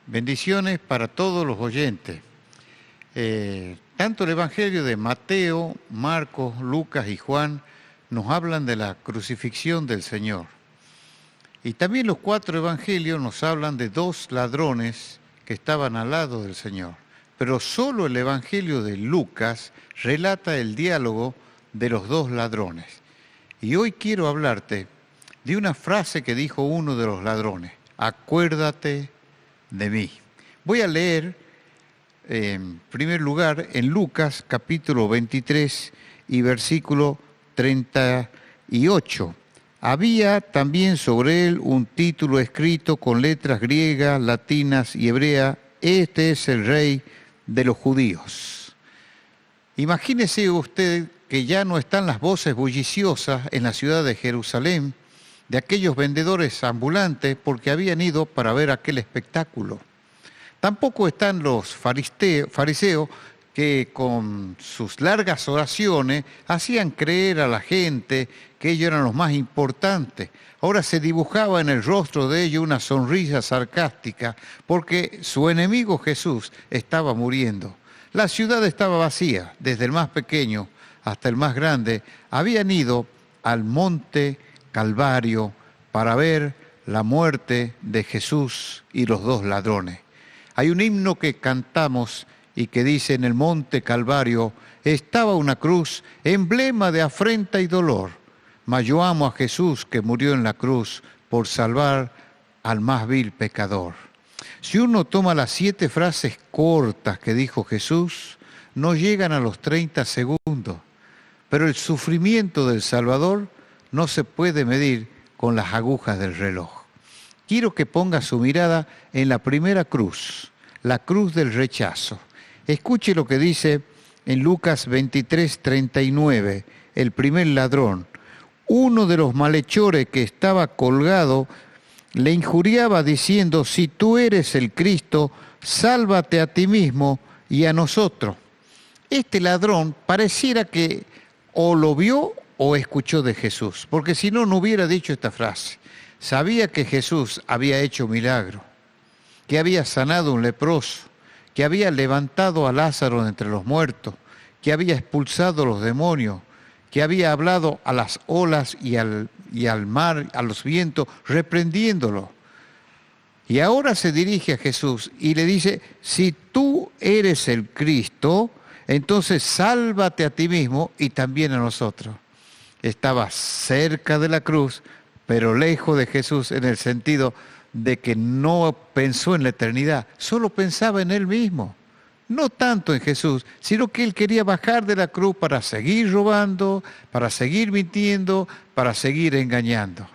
Bendiciones para todos los oyentes. Tanto el Evangelio de Mateo, Marcos, Lucas y Juan nos hablan de la crucifixión del Señor. Y también los 4 evangelios nos hablan de 2 ladrones que estaban al lado del Señor. Pero solo el Evangelio de Lucas relata el diálogo de los 2 ladrones. Y hoy quiero hablarte de una frase que dijo uno de los ladrones: acuérdate de mí. Voy a leer en primer lugar en Lucas capítulo 23 y versículo 38. Había también sobre él un título escrito con letras griegas, latinas y hebreas: este es el Rey de los judíos. Imagínese usted que ya no están las voces bulliciosas en la ciudad de Jerusalén de aquellos vendedores ambulantes porque habían ido para ver aquel espectáculo. Tampoco están los fariseos que con sus largas oraciones hacían creer a la gente que ellos eran los más importantes. Ahora se dibujaba en el rostro de ellos una sonrisa sarcástica porque su enemigo Jesús estaba muriendo. La ciudad estaba vacía, desde el más pequeño hasta el más grande. Habían ido al monte Calvario para ver la muerte de Jesús y los 2 ladrones. Hay un himno que cantamos y que dice: en el monte Calvario estaba una cruz, emblema de afrenta y dolor. Mas yo amo a Jesús que murió en la cruz por salvar al más vil pecador. Si uno toma las 7 frases cortas que dijo Jesús, no llegan a los 30 segundos. Pero el sufrimiento del Salvador no se puede medir con las agujas del reloj. Quiero que ponga su mirada en la primera cruz, la cruz del rechazo. Escuche lo que dice en Lucas 23, 39, el primer ladrón. Uno de los malhechores que estaba colgado le injuriaba diciendo: si tú eres el Cristo, sálvate a ti mismo y a nosotros. Este ladrón pareciera que o lo vio o escuchó de Jesús, porque si no, no hubiera dicho esta frase. Sabía que Jesús había hecho milagro, que había sanado a un leproso, que había levantado a Lázaro de entre los muertos, que había expulsado a los demonios, que había hablado a las olas y al mar, a los vientos, reprendiéndolo. Y ahora se dirige a Jesús y le dice: si tú eres el Cristo, entonces sálvate a ti mismo y también a nosotros. Estaba cerca de la cruz, pero lejos de Jesús, en el sentido de que no pensó en la eternidad, solo pensaba en él mismo. No tanto en Jesús, sino que él quería bajar de la cruz para seguir robando, para seguir mintiendo, para seguir engañando.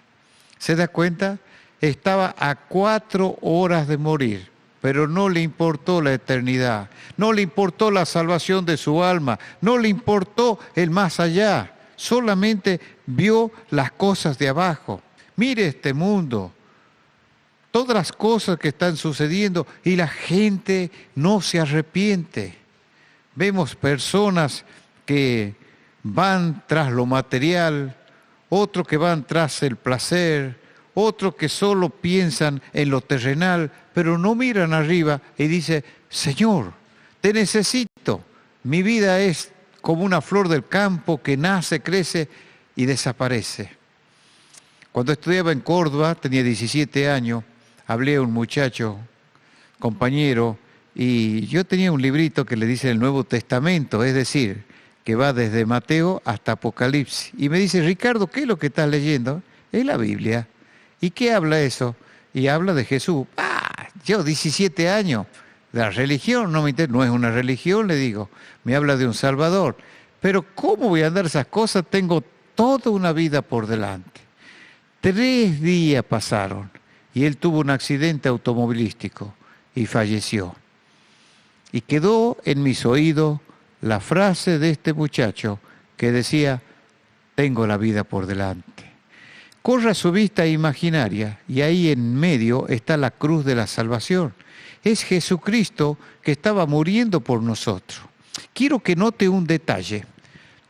¿Se da cuenta? Estaba a 4 horas de morir, pero no le importó la eternidad, no le importó la salvación de su alma, no le importó el más allá. Solamente vio las cosas de abajo. Mire este mundo, todas las cosas que están sucediendo y la gente no se arrepiente. Vemos personas que van tras lo material, otros que van tras el placer, otros que solo piensan en lo terrenal, pero no miran arriba y dicen: Señor, te necesito. Mi vida es como una flor del campo que nace, crece y desaparece. Cuando estudiaba en Córdoba, tenía 17 años, hablé a un muchacho, compañero, y yo tenía un librito que le dice el Nuevo Testamento, es decir, que va desde Mateo hasta Apocalipsis. Y me dice: Ricardo, ¿qué es lo que estás leyendo? Es la Biblia. ¿Y qué habla eso? Y habla de Jesús. Yo 17 años. La religión no me interesa, no es una religión, le digo. Me habla de un Salvador. Pero ¿cómo voy a andar esas cosas? Tengo toda una vida por delante. 3 días pasaron y él tuvo un accidente automovilístico y falleció. Y quedó en mis oídos la frase de este muchacho que decía: tengo la vida por delante. Corra su vista imaginaria y ahí en medio está la cruz de la salvación. Es Jesucristo que estaba muriendo por nosotros. Quiero que note un detalle.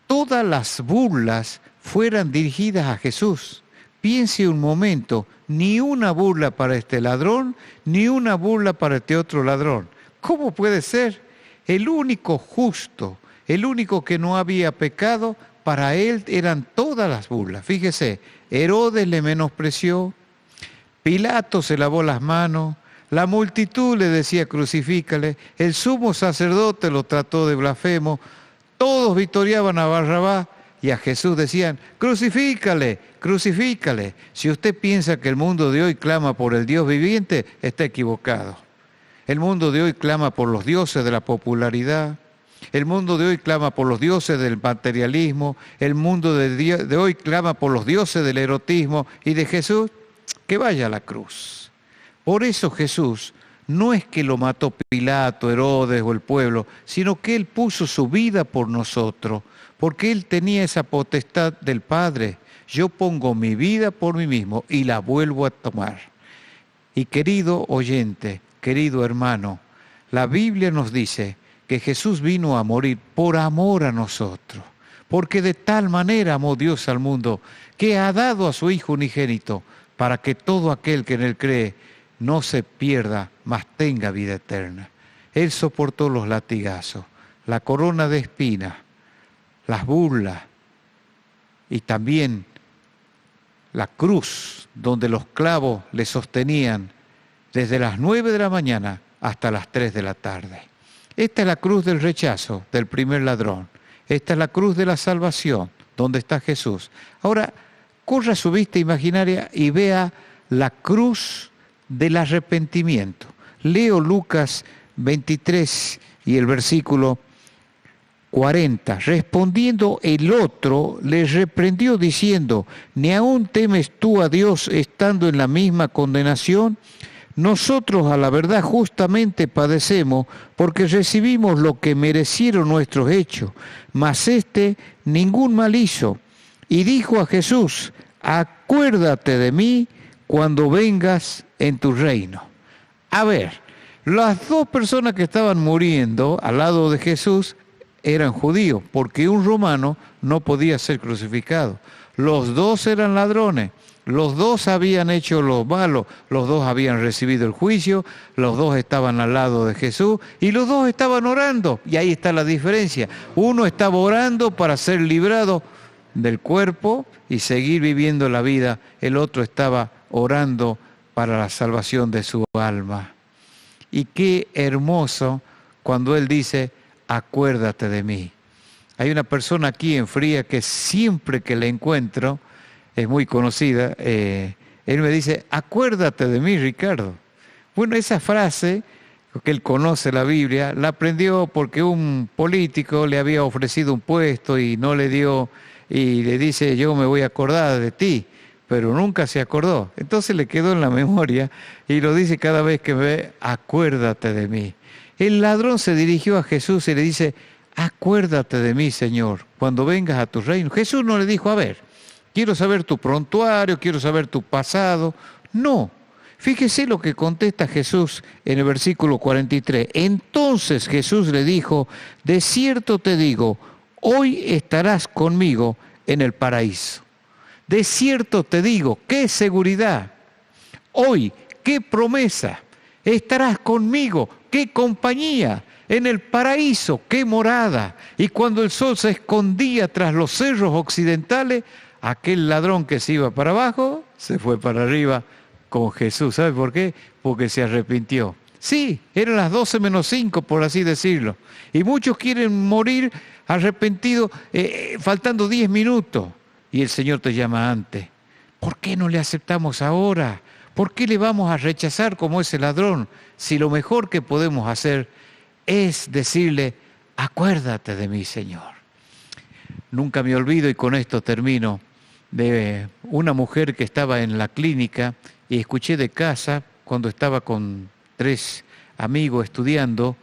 Todas las burlas fueran dirigidas a Jesús, Piense un momento, ni una burla para este ladrón, ni una burla para este otro ladrón. ¿Cómo puede ser? El único justo, el único que no había pecado, para él eran todas las burlas. Fíjese, Herodes le menospreció, Pilato se lavó las manos, la multitud le decía crucifícale, el sumo sacerdote lo trató de blasfemo, todos victoriaban a Barrabás y a Jesús decían, crucifícale, crucifícale. Si usted piensa que el mundo de hoy clama por el Dios viviente, está equivocado. El mundo de hoy clama por los dioses de la popularidad. El mundo de hoy clama por los dioses del materialismo. El mundo de hoy clama por los dioses del erotismo. Y de Jesús, que vaya a la cruz. Por eso Jesús no es que lo mató Pilato, Herodes o el pueblo, sino que Él puso su vida por nosotros, porque Él tenía esa potestad del Padre. Yo pongo mi vida por mí mismo y la vuelvo a tomar. Y querido oyente, querido hermano, la Biblia nos dice que Jesús vino a morir por amor a nosotros, porque de tal manera amó Dios al mundo, que ha dado a su Hijo unigénito, para que todo aquel que en Él cree no se pierda, mas tenga vida eterna. Él soportó los latigazos, la corona de espinas, las burlas y también la cruz donde los clavos le sostenían desde las 9 de la mañana hasta las 3 de la tarde. Esta es la cruz del rechazo del primer ladrón. Esta es la cruz de la salvación, donde está Jesús. Ahora, corra su vista imaginaria y vea la cruz del arrepentimiento. Leo Lucas 23 y el versículo 40. Respondiendo el otro, le reprendió diciendo, ¿ni aún temes tú a Dios estando en la misma condenación? Nosotros a la verdad justamente padecemos porque recibimos lo que merecieron nuestros hechos, mas éste ningún mal hizo. Y dijo a Jesús, acuérdate de mí cuando vengas en tu reino. A ver, las dos personas que estaban muriendo al lado de Jesús eran judíos, porque un romano no podía ser crucificado. Los dos eran ladrones, los dos habían hecho lo malo, los dos habían recibido el juicio, los dos estaban al lado de Jesús y los dos estaban orando. Y ahí está la diferencia. Uno estaba orando para ser librado del cuerpo y seguir viviendo la vida. El otro estaba orando para la salvación de su alma. Y qué hermoso cuando él dice, acuérdate de mí. Hay una persona aquí en Fría que siempre que la encuentro, es muy conocida, él me dice, acuérdate de mí, Ricardo. Bueno, esa frase, que él conoce la Biblia, la aprendió porque un político le había ofrecido un puesto y no le dio, y le dice, yo me voy a acordar de ti, pero nunca se acordó. Entonces le quedó en la memoria y lo dice cada vez que me ve, acuérdate de mí. El ladrón se dirigió a Jesús y le dice, acuérdate de mí, Señor, cuando vengas a tu reino. Jesús no le dijo, a ver, quiero saber tu prontuario, quiero saber tu pasado. No. Fíjese lo que contesta Jesús en el versículo 43. Entonces Jesús le dijo, de cierto te digo, hoy estarás conmigo en el paraíso. De cierto te digo, qué seguridad. Hoy, qué promesa. Estarás conmigo, qué compañía. En el paraíso, qué morada. Y cuando el sol se escondía tras los cerros occidentales, aquel ladrón que se iba para abajo, se fue para arriba con Jesús. ¿Sabe por qué? Porque se arrepintió. Sí, eran las 12 menos 5, por así decirlo. Y muchos quieren morir arrepentidos, faltando 10 minutos. Y el Señor te llama antes. ¿Por qué no le aceptamos ahora? ¿Por qué le vamos a rechazar como ese ladrón? Si lo mejor que podemos hacer es decirle, acuérdate de mí, Señor. Nunca me olvido, y con esto termino, de una mujer que estaba en la clínica y escuché de casa cuando estaba con 3 amigos estudiando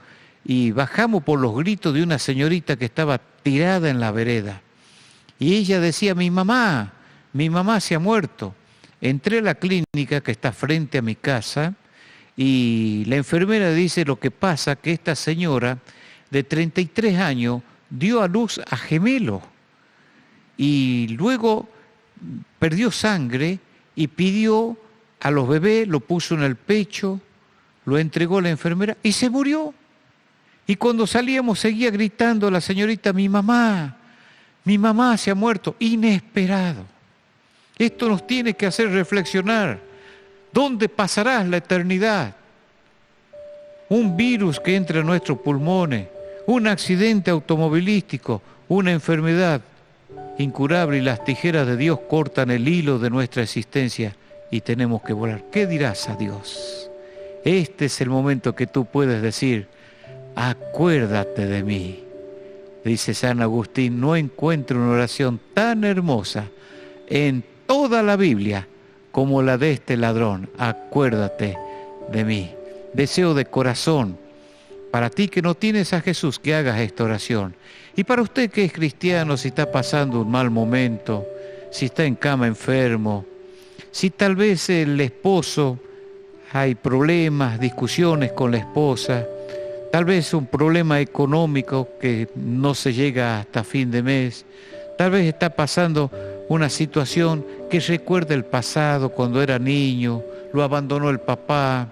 y bajamos por los gritos de una señorita que estaba tirada en la vereda. Y ella decía, mi mamá se ha muerto. Entré a la clínica que está frente a mi casa y la enfermera dice lo que pasa, que esta señora de 33 años dio a luz a gemelos y luego perdió sangre y pidió a los bebés, lo puso en el pecho, lo entregó a la enfermera y se murió. Y cuando salíamos seguía gritando la señorita, mi mamá se ha muerto, inesperado. Esto nos tiene que hacer reflexionar. ¿Dónde pasarás la eternidad? Un virus que entra en nuestros pulmones, un accidente automovilístico, una enfermedad incurable y las tijeras de Dios cortan el hilo de nuestra existencia y tenemos que volar. ¿Qué dirás a Dios? Este es el momento que tú puedes decir, acuérdate de mí. Dice San Agustín, no encuentro una oración tan hermosa en toda la Biblia como la de este ladrón. Acuérdate de mí. Deseo de corazón, para ti que no tienes a Jesús, que hagas esta oración. Y para usted que es cristiano, si está pasando un mal momento, si está en cama enfermo, si tal vez el esposo, hay problemas, discusiones con la esposa, tal vez un problema económico que no se llega hasta fin de mes, tal vez está pasando una situación que recuerda el pasado cuando era niño, lo abandonó el papá,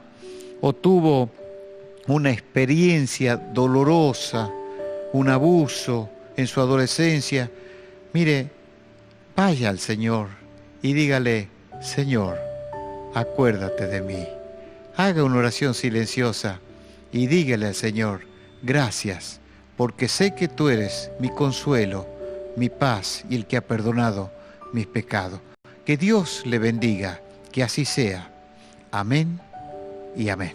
o tuvo una experiencia dolorosa, un abuso en su adolescencia. Mire, vaya al Señor y dígale, Señor, acuérdate de mí. Haga una oración silenciosa y dígale al Señor, gracias, porque sé que tú eres mi consuelo, mi paz y el que ha perdonado mis pecados. Que Dios le bendiga, que así sea. Amén y amén.